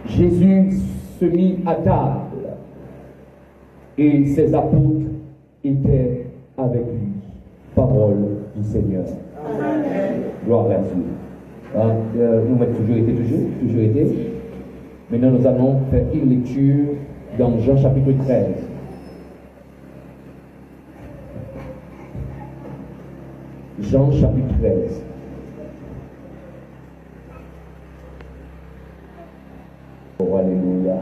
Jésus se mit à table et ses apôtres étaient avec lui. Parole du Seigneur. Amen. Gloire à Dieu. Nous avons toujours été. Maintenant, nous allons faire une lecture dans Jean chapitre 13. Jean chapitre 13. Oh, alléluia.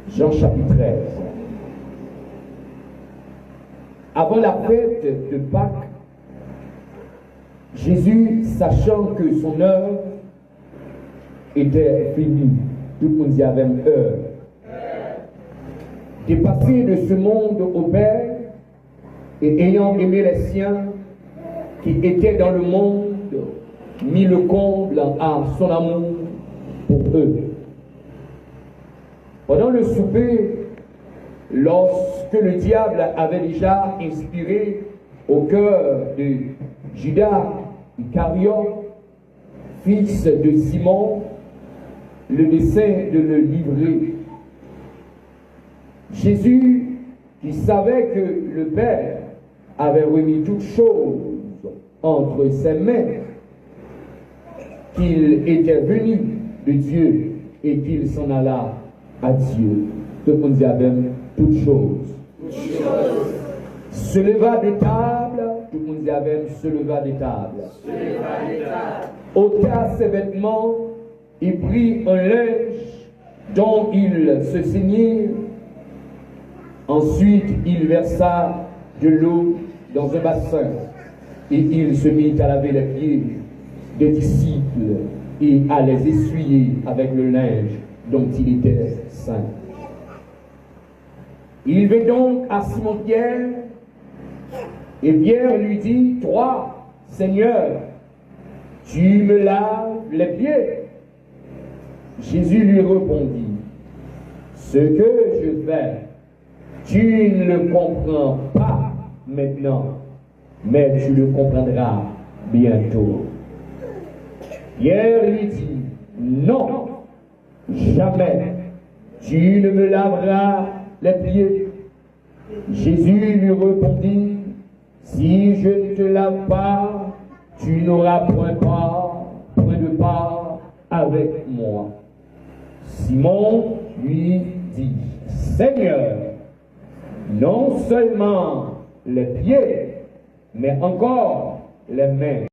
Jean chapitre 13. Avant la fête de Pâques, Jésus, sachant que son heure était finie, tout le monde y avait une heure, dépassé de ce monde au Père et ayant aimé les siens qui étaient dans le monde, mit le comble à son amour pour eux. Pendant le souper, lorsque le diable avait déjà inspiré au cœur de Judas Iscariote, fils de Simon, le dessein de le livrer, Jésus, qui savait que le Père avait remis toutes choses entre ses mains, qu'il était venu de Dieu et qu'il s'en alla à Dieu. Tout le monde dit Amen, toutes choses. Se leva de table, tout le monde dit Amen, se leva de table. Ôta ses vêtements et prit un linge dont il se ceignit. Ensuite, il versa de l'eau dans un bassin et il se mit à laver les pieds des disciples et à les essuyer avec le linge dont il était saint. Il vint donc à Simon-Pierre et Pierre lui dit, « Toi, Seigneur, tu me laves les pieds. » Jésus lui répondit, « Ce que je fais, tu ne le comprends pas maintenant, mais tu le comprendras bientôt. » Pierre lui dit, « Non, jamais, tu ne me laveras les pieds. » Jésus lui répondit, « Si je ne te lave pas, tu n'auras point de part avec moi. » Simon lui dit, « Seigneur, non seulement les pieds, mais encore les mains. »